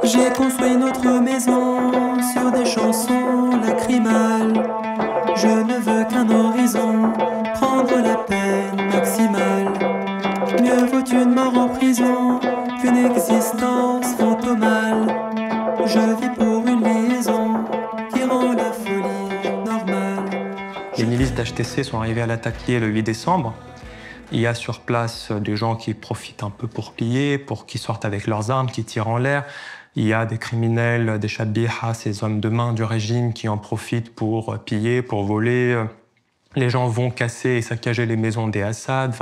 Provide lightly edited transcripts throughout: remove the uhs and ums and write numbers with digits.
J'ai construit notre maison sur des chansons lacrymales. Je ne veux qu'un horizon, prendre la peine maximale. Mieux vaut une mort en prison qu'une existence fantomale. Je vis pour une liaison qui rend la folie normale. Les milices d'HTC sont arrivées à l'attaquer le 8 décembre. Il y a sur place des gens qui profitent un peu pour piller, pour qu'ils sortent avec leurs armes, qui tirent en l'air. Il y a des criminels, des shabiha, ces hommes de main du régime qui en profitent pour piller, pour voler. Les gens vont casser et saccager les maisons des Assad.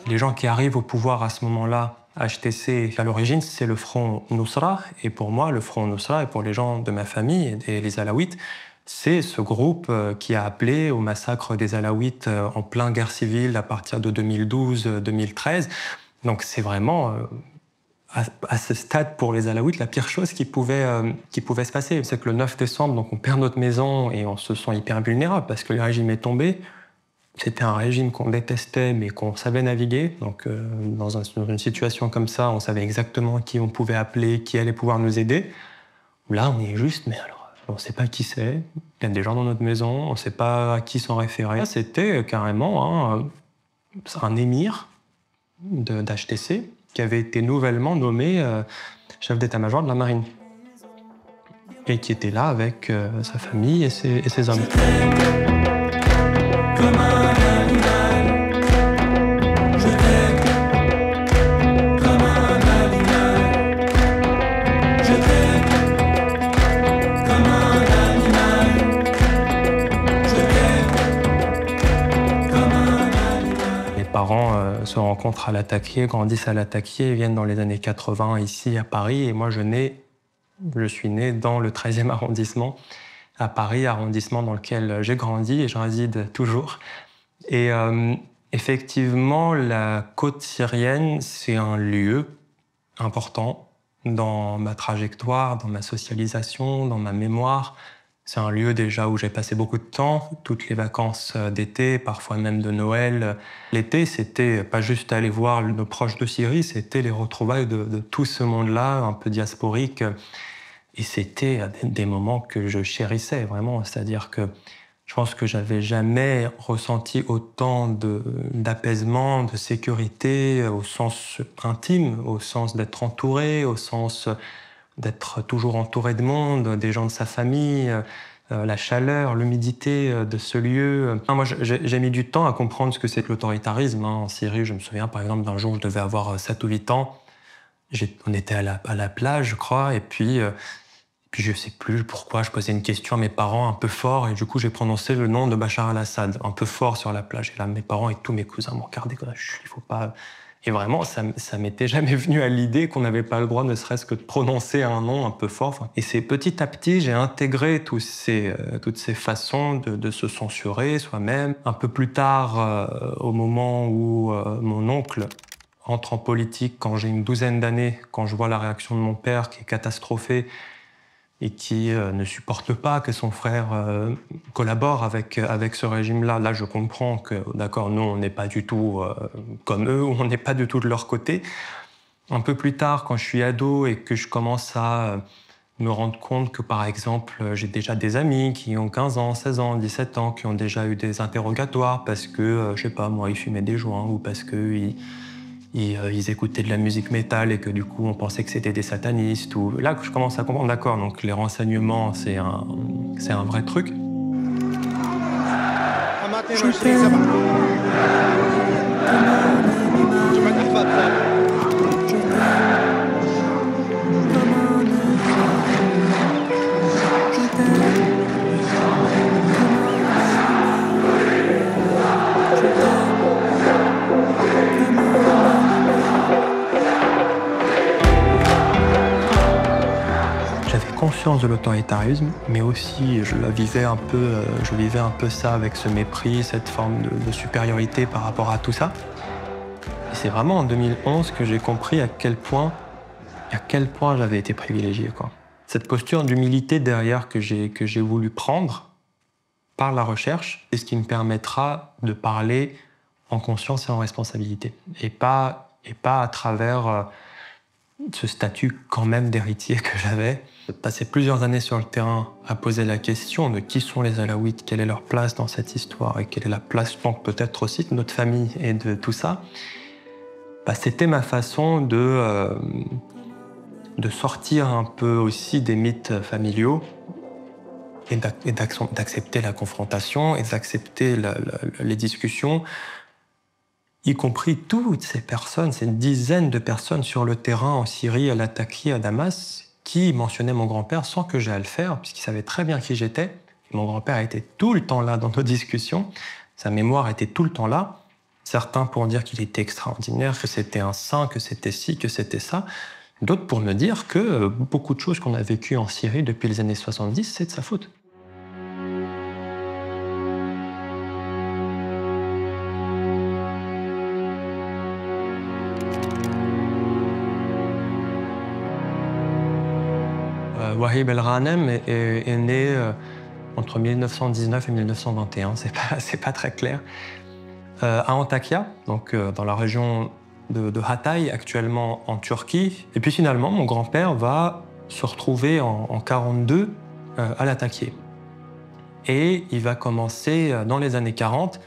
Les gens qui arrivent au pouvoir à ce moment-là, HTC, à l'origine, c'est le Front Nusra. Et pour moi, le Front Nusra, et pour les gens de ma famille et les Alaouites, c'est ce groupe qui a appelé au massacre des Alaouites en pleine guerre civile à partir de 2012-2013. Donc c'est vraiment, à ce stade, pour les Alaouites, la pire chose qui pouvait se passer. C'est que le 9 décembre, donc on perd notre maison et on se sent hyper vulnérable parce que le régime est tombé. C'était un régime qu'on détestait, mais qu'on savait naviguer. Donc, dans une situation comme ça, on savait exactement qui on pouvait appeler, qui allait pouvoir nous aider. Là, on est juste, mais alors, on ne sait pas qui c'est. Il y a des gens dans notre maison, on ne sait pas à qui s'en référer. C'était carrément un émir d'HTC qui avait été nouvellement nommé chef d'état-major de la marine. Et qui était là avec sa famille et ses hommes. Comme un animal, je t'aime. Comme un animal, je t'aime. Comme un animal, je t'aime. Comme un animal. Mes parents se rencontrent à l'Attaquier, grandissent à l'Attaquier, viennent dans les années 80 ici à Paris. Et moi, je suis né dans le 13e arrondissement. À Paris, arrondissement dans lequel j'ai grandi et je réside toujours. Et effectivement, la côte syrienne, c'est un lieu important dans ma trajectoire, dans ma socialisation, dans ma mémoire. C'est un lieu déjà où j'ai passé beaucoup de temps, toutes les vacances d'été, parfois même de Noël. L'été, c'était pas juste aller voir nos proches de Syrie, c'était les retrouvailles de tout ce monde-là, un peu diasporique. Et c'était des moments que je chérissais vraiment, c'est-à-dire que je pense que j'avais jamais ressenti autant d'apaisement, de sécurité, au sens intime, au sens d'être entouré, au sens d'être toujours entouré de monde, des gens de sa famille, la chaleur, l'humidité de ce lieu. Moi, j'ai mis du temps à comprendre ce que c'est que l'autoritarisme. En Syrie, je me souviens par exemple d'un jour, je devais avoir 7 ou 8 ans. On était à la plage, je crois, et puis je sais plus pourquoi, je posais une question à mes parents un peu fort, et du coup j'ai prononcé le nom de Bachar al-Assad, un peu fort sur la plage. Et là, mes parents et tous mes cousins m'ont regardé, il faut pas... Et vraiment, ça m'était jamais venu à l'idée qu'on n'avait pas le droit, ne serait-ce que de prononcer un nom un peu fort. Et c'est petit à petit, j'ai intégré toutes ces façons de se censurer soi-même. Un peu plus tard, au moment où mon oncle entre en politique, quand j'ai une 12aine d'années, quand je vois la réaction de mon père qui est catastrophée, et qui ne supporte pas que son frère collabore avec ce régime-là. Là, je comprends que, d'accord, nous, on n'est pas du tout comme eux, ou on n'est pas du tout de leur côté. Un peu plus tard, quand je suis ado et que je commence à me rendre compte que, par exemple, j'ai déjà des amis qui ont 15 ans, 16 ans, 17 ans, qui ont déjà eu des interrogatoires parce que, je sais pas, moi, ils fumaient des joints ou parce que ils écoutaient de la musique métal et que du coup on pensait que c'était des satanistes. Ou... Là que je commence à comprendre, d'accord, donc les renseignements, c'est un vrai truc. Je t'aime. conscience de l'autoritarisme, mais aussi je vivais un peu ça avec ce mépris, cette forme de supériorité par rapport à tout ça. Et c'est vraiment en 2011 que j'ai compris à quel point j'avais été privilégié, quoi. Cette posture d'humilité derrière que j'ai voulu prendre par la recherche, c'est ce qui me permettra de parler en conscience et en responsabilité, et pas à travers ce statut quand même d'héritier que j'avais. De passer plusieurs années sur le terrain à poser la question de qui sont les Alaouites, quelle est leur place dans cette histoire et quelle est la place donc peut-être aussi de notre famille et de tout ça, c'était ma façon de sortir un peu aussi des mythes familiaux et d'accepter la confrontation et d'accepter les discussions, y compris toutes ces personnes, ces dizaines de personnes sur le terrain en Syrie, à Latakia, à Damas, qui mentionnaient mon grand-père sans que j'aie à le faire, puisqu'il savait très bien qui j'étais. Mon grand-père était tout le temps là dans nos discussions, sa mémoire était tout le temps là. Certains pour dire qu'il était extraordinaire, que c'était un saint, que c'était ci, que c'était ça. D'autres pour me dire que beaucoup de choses qu'on a vécues en Syrie depuis les années 70, c'est de sa faute. Wahib El-Ghanem est né entre 1919 et 1921, c'est pas très clair, à Antakya, donc dans la région de Hatay, actuellement en Turquie. Et puis finalement, mon grand-père va se retrouver en 1942 à Latakia. Et il va commencer, dans les années 40,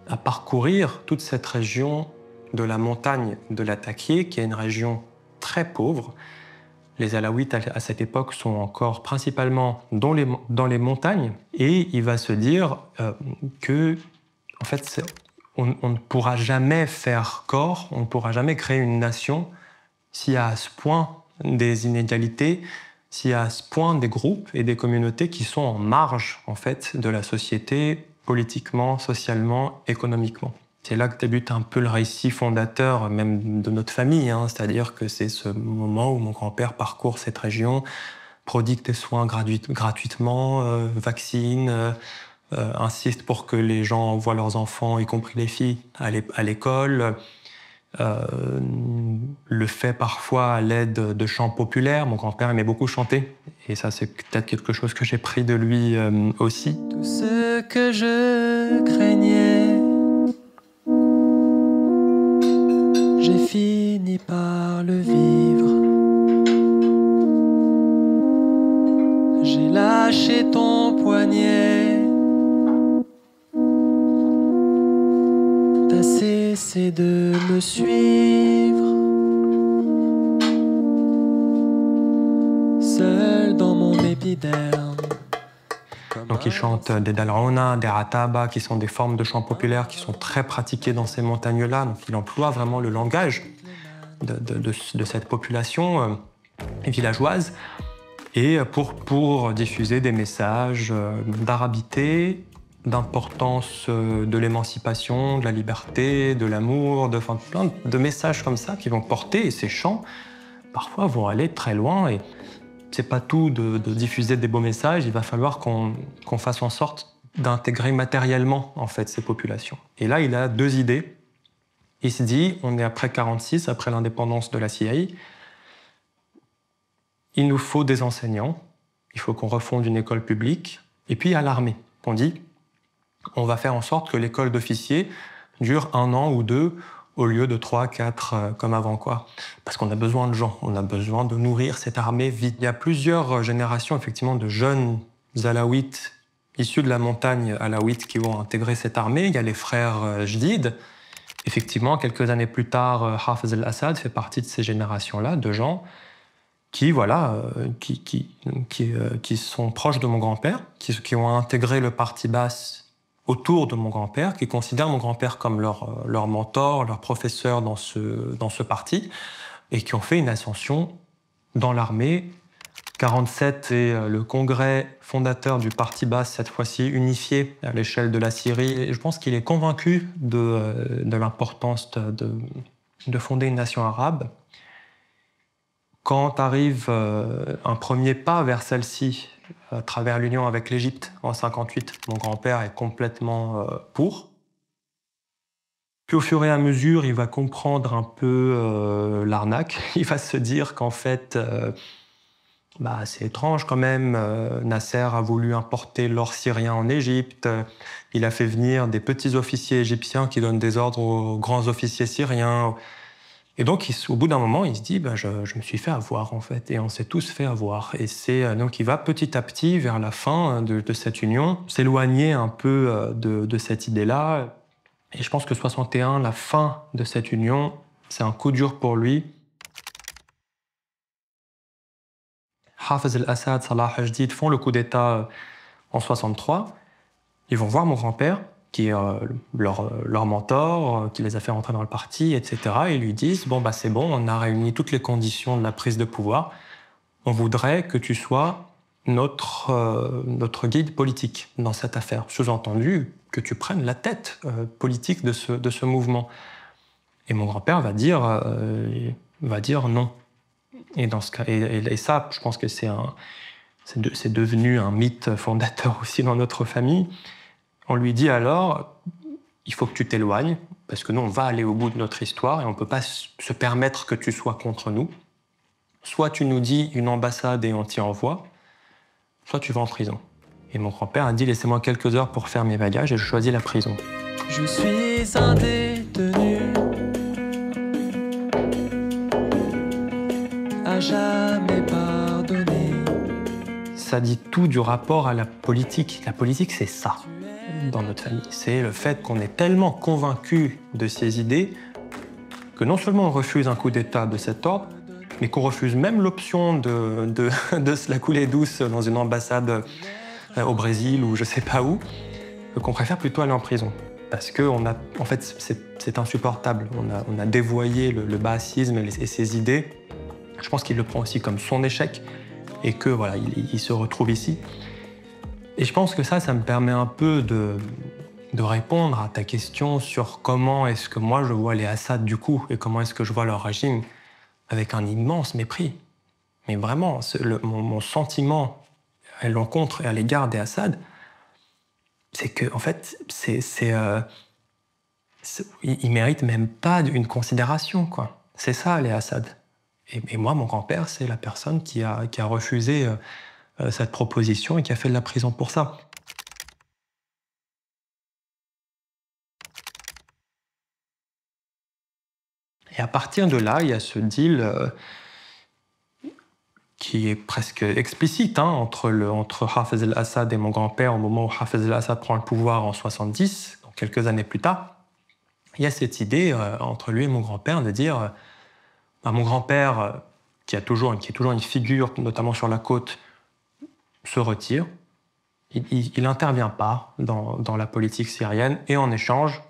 à parcourir toute cette région de la montagne de Latakia, qui est une région très pauvre. Les Alaouites, à cette époque, sont encore principalement dans les montagnes. Et il va se dire que, en fait, on ne pourra jamais faire corps, on ne pourra jamais créer une nation s'il y a à ce point des inégalités, s'il y a à ce point des groupes et des communautés qui sont en marge, en fait, de la société, politiquement, socialement, économiquement. C'est là que débute un peu le récit fondateur même de notre famille, hein. C'est-à-dire que c'est ce moment où mon grand-père parcourt cette région, prodigue des soins gratuitement, vaccine, insiste pour que les gens envoient leurs enfants, y compris les filles, à l'école, le fait parfois à l'aide de chants populaires. Mon grand-père aimait beaucoup chanter, et ça c'est peut-être quelque chose que j'ai pris de lui aussi. Tout ce que je craignais, j'ai fini par le vivre. J'ai lâché ton poignet. T'as cessé de me suivre. Seul dans mon épiderme. Donc il chante des dal'ona, des rataba, qui sont des formes de chants populaires qui sont très pratiquées dans ces montagnes-là. Donc il emploie vraiment le langage de cette population villageoise, et pour diffuser des messages d'arabité, d'importance de l'émancipation, de la liberté, de l'amour, plein de messages comme ça qui vont porter, et ces chants parfois vont aller très loin. Et c'est pas tout de diffuser des beaux messages, il va falloir qu'on fasse en sorte d'intégrer matériellement en fait ces populations. Et là, il a deux idées. Il se dit, on est après 1946, après l'indépendance de la Syrie, il nous faut des enseignants, il faut qu'on refonde une école publique, et puis il y a l'armée. On dit, on va faire en sorte que l'école d'officiers dure 1 an ou 2 au lieu de 3, 4 comme avant, quoi. Parce qu'on a besoin de gens, on a besoin de nourrir cette armée vite. Il y a plusieurs générations, effectivement, de jeunes alaouites issus de la montagne alaouite qui vont intégrer cette armée. Il y a les frères Jdid. Effectivement, quelques années plus tard, Hafez el-Assad fait partie de ces générations-là, de gens qui, voilà, qui sont proches de mon grand-père, qui ont intégré le parti Baas autour de mon grand-père, qui considèrent mon grand-père comme leur mentor, leur professeur dans ce parti, et qui ont fait une ascension dans l'armée. 1947, c'est le congrès fondateur du parti Baas, cette fois-ci unifié à l'échelle de la Syrie. Et je pense qu'il est convaincu de l'importance de fonder une nation arabe. Quand arrive un premier pas vers celle-ci, à travers l'union avec l'Égypte en 58, mon grand-père est complètement pour. Puis au fur et à mesure, il va comprendre un peu l'arnaque. Il va se dire qu'en fait, c'est étrange quand même. Nasser a voulu importer l'or syrien en Égypte. Il a fait venir des petits officiers égyptiens qui donnent des ordres aux grands officiers syriens. Et donc, au bout d'un moment, il se dit je me suis fait avoir, en fait, et on s'est tous fait avoir. Et donc, il va petit à petit, vers la fin de cette union, s'éloigner un peu de cette idée-là. Et je pense que 61, la fin de cette union, c'est un coup dur pour lui. Hafez el-Assad, Salah Hajdid font le coup d'État en 63. Ils vont voir mon grand-père, qui est leur mentor, qui les a fait rentrer dans le parti, etc. Et ils lui disent c'est bon, on a réuni toutes les conditions de la prise de pouvoir. On voudrait que tu sois notre guide politique dans cette affaire. Sous-entendu, que tu prennes la tête politique de ce mouvement. Et mon grand-père va dire non. Et dans ce cas, et ça, je pense que c'est devenu un mythe fondateur aussi dans notre famille. On lui dit alors, il faut que tu t'éloignes, parce que nous, on va aller au bout de notre histoire et on ne peut pas se permettre que tu sois contre nous. Soit tu nous dis une ambassade et on t'y envoie, soit tu vas en prison. Et mon grand-père a dit, laissez-moi quelques heures pour faire mes bagages et je choisis la prison. Je suis un détenu, à jamais pardonné. Ça dit tout du rapport à la politique. La politique, c'est ça, dans notre famille. C'est le fait qu'on est tellement convaincu de ces idées que non seulement on refuse un coup d'État de cet ordre, mais qu'on refuse même l'option de se la couler douce dans une ambassade au Brésil ou je sais pas où, qu'on préfère plutôt aller en prison. Parce que en fait, c'est insupportable. On a dévoyé le baasisme et ses idées. Je pense qu'il le prend aussi comme son échec et que voilà, il se retrouve ici. Et je pense que ça me permet un peu de répondre à ta question sur comment est-ce que moi je vois les Assad du coup et comment est-ce que je vois leur régime avec un immense mépris. Mais vraiment, mon sentiment à l'encontre et à l'égard des Assad, c'est que en fait, ils méritent même pas une considération, quoi. C'est ça les Assad. Et moi, mon grand-père, c'est la personne qui a refusé cette proposition et qui a fait de la prison pour ça. Et à partir de là, il y a ce deal qui est presque explicite entre Hafez el-Assad et mon grand-père au moment où Hafez el-Assad prend le pouvoir en 70, donc quelques années plus tard. Il y a cette idée entre lui et mon grand-père de dire mon grand-père, qui est toujours une figure, notamment sur la côte, se retire. Il n'intervient pas dans la politique syrienne et en échange,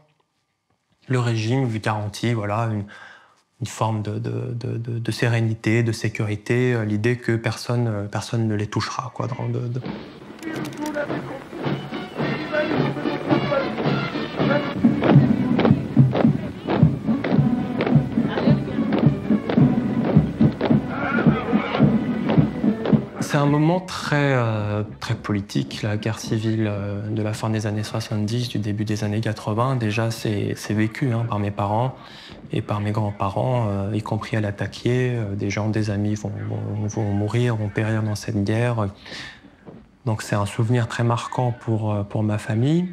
le régime lui garantit une forme de sérénité, de sécurité, l'idée que personne ne les touchera. C'est un moment très politique, la guerre civile de la fin des années 70, du début des années 80. Déjà, c'est vécu par mes parents et par mes grands-parents, y compris à l'attaquer. Des amis vont mourir, vont périr dans cette guerre. Donc c'est un souvenir très marquant pour ma famille.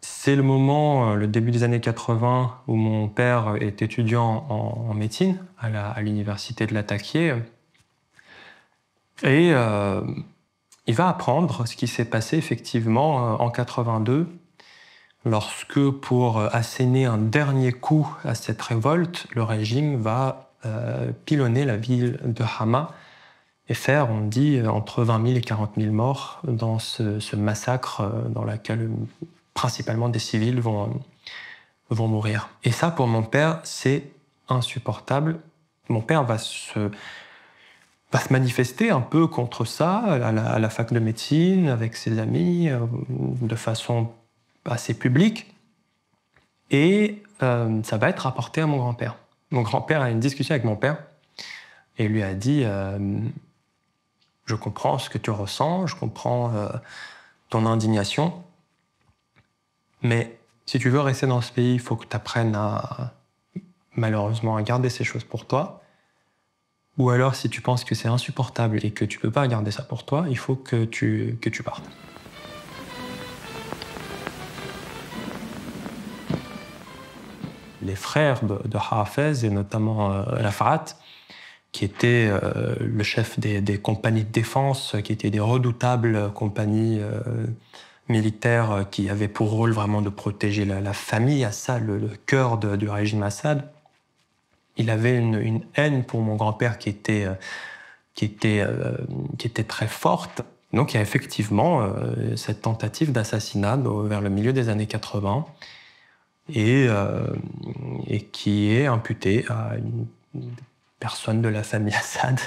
C'est le moment, le début des années 80, où mon père est étudiant en médecine à l'université de Lataquié. Et il va apprendre ce qui s'est passé effectivement en 82, lorsque pour asséner un dernier coup à cette révolte, le régime va pilonner la ville de Hama et faire, on dit, entre 20 000 et 40 000 morts dans ce massacre dans lequel principalement des civils vont mourir. Et ça, pour mon père, c'est insupportable. Mon père va se manifester un peu contre ça à la fac de médecine, avec ses amis, de façon assez publique. Et ça va être rapporté à mon grand-père. Mon grand-père a une discussion avec mon père. et lui a dit je comprends ce que tu ressens, je comprends ton indignation, mais si tu veux rester dans ce pays, il faut que tu apprennes malheureusement à garder ces choses pour toi. Ou alors, si tu penses que c'est insupportable et que tu ne peux pas garder ça pour toi, il faut que tu partes. Les frères de Hafez, et notamment Rafat, qui était le chef des compagnies de défense, qui étaient des redoutables compagnies militaires qui avaient pour rôle vraiment de protéger la famille Assad, le cœur du régime Assad. Il avait une haine pour mon grand-père qui était très forte. Donc il y a effectivement cette tentative d'assassinat vers le milieu des années 80 et qui est imputée à une personne de la famille Assad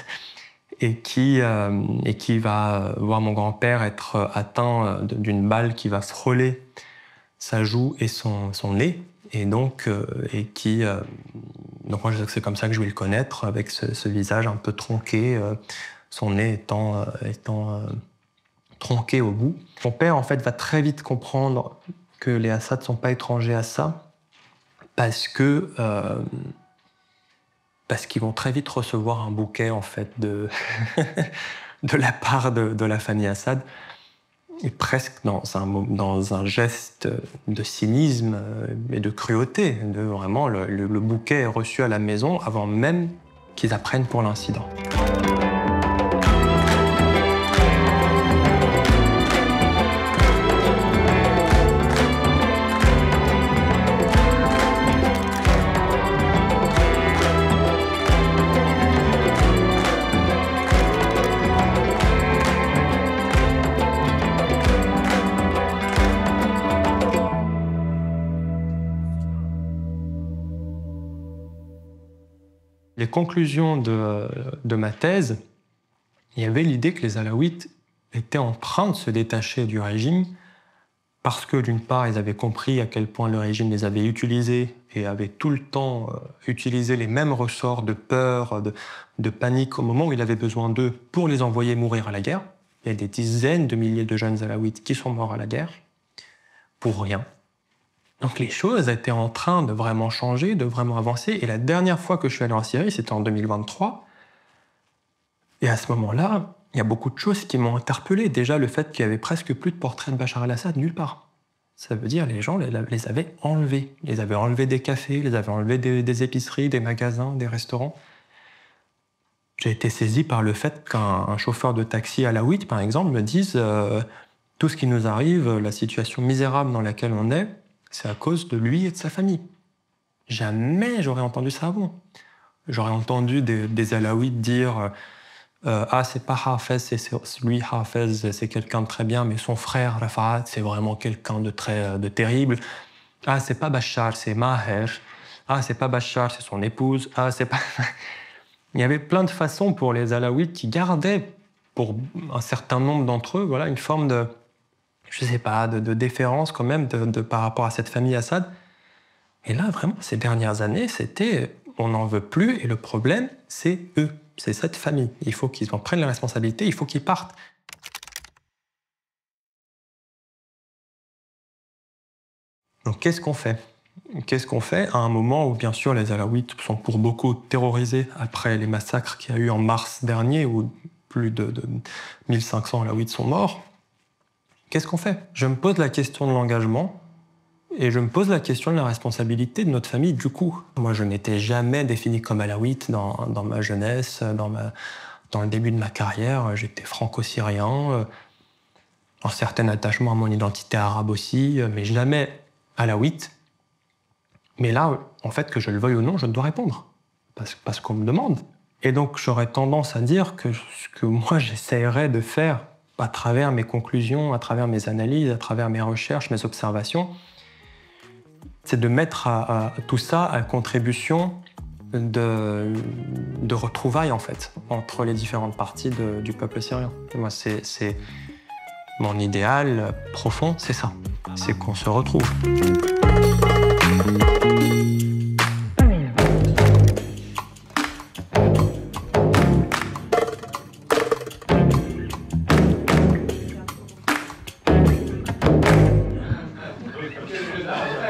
et qui va voir mon grand-père être atteint d'une balle qui va frôler sa joue et son nez. Et donc, donc moi, c'est comme ça que je vais le connaître, avec ce visage un peu tronqué, son nez étant tronqué au bout. Mon père, en fait, va très vite comprendre que les Assad ne sont pas étrangers à ça, parce qu'ils vont très vite recevoir un bouquet, en fait, de la part de la famille Assad. Et presque dans un geste de cynisme et de cruauté. Vraiment, le bouquet est reçu à la maison avant même qu'ils apprennent pour l'incident. Les conclusions de ma thèse, il y avait l'idée que les Alaouites étaient en train de se détacher du régime parce que, d'une part, ils avaient compris à quel point le régime les avait utilisés et avait tout le temps utilisé les mêmes ressorts de peur, de panique au moment où il avait besoin d'eux pour les envoyer mourir à la guerre. Il y a des dizaines de milliers de jeunes Alaouites qui sont morts à la guerre pour rien. Donc les choses étaient en train de vraiment changer, de vraiment avancer. Et la dernière fois que je suis allé en Syrie, c'était en 2023. Et à ce moment-là, il y a beaucoup de choses qui m'ont interpellé. Déjà, le fait qu'il y avait presque plus de portraits de Bachar el-Assad nulle part. Ça veut dire que les gens les avaient enlevés. Ils les avaient enlevés des cafés, les avaient enlevés des épiceries, des magasins, des restaurants. J'ai été saisi par le fait qu'un chauffeur de taxi alaouite, par exemple, me dise tout ce qui nous arrive, la situation misérable dans laquelle on est, c'est à cause de lui et de sa famille. Jamais j'aurais entendu ça avant. J'aurais entendu des Alaouites dire ah, c'est pas Hafez, lui, Hafez, c'est quelqu'un de très bien, mais son frère, Rafat, c'est vraiment quelqu'un de terrible. Ah, c'est pas Bachar, c'est Maher. Ah, c'est pas Bachar, c'est son épouse. Ah, c'est pas... Il y avait plein de façons pour les Alaouites qui gardaient, pour un certain nombre d'entre eux, voilà, une forme de... je sais pas, de déférence quand même par rapport à cette famille Assad. Et là, vraiment, ces dernières années, c'était on n'en veut plus et le problème, c'est eux, c'est cette famille. Il faut qu'ils en prennent la responsabilité, il faut qu'ils partent. Donc qu'est-ce qu'on fait ? Qu'est-ce qu'on fait à un moment où, bien sûr, les Alaouites sont pour beaucoup terrorisés après les massacres qu'il y a eu en mars dernier, où plus de 1500 Alaouites sont morts ? Qu'est-ce qu'on fait ? Je me pose la question de l'engagement et je me pose la question de la responsabilité de notre famille du coup. Moi, je n'étais jamais défini comme alaouite dans ma jeunesse, dans le début de ma carrière. J'étais franco-syrien, un certain attachement à mon identité arabe aussi, mais jamais alaouite. Mais là, en fait, que je le veuille ou non, je dois répondre, parce qu'on me demande. Et donc, j'aurais tendance à dire que ce que moi, j'essaierais de faire à travers mes conclusions, à travers mes analyses, à travers mes recherches, mes observations, c'est de mettre à tout ça à contribution de retrouvailles, en fait, entre les différentes parties du peuple syrien. Et moi, c'est mon idéal profond, c'est ça. C'est qu'on se retrouve. Quelques arrêts.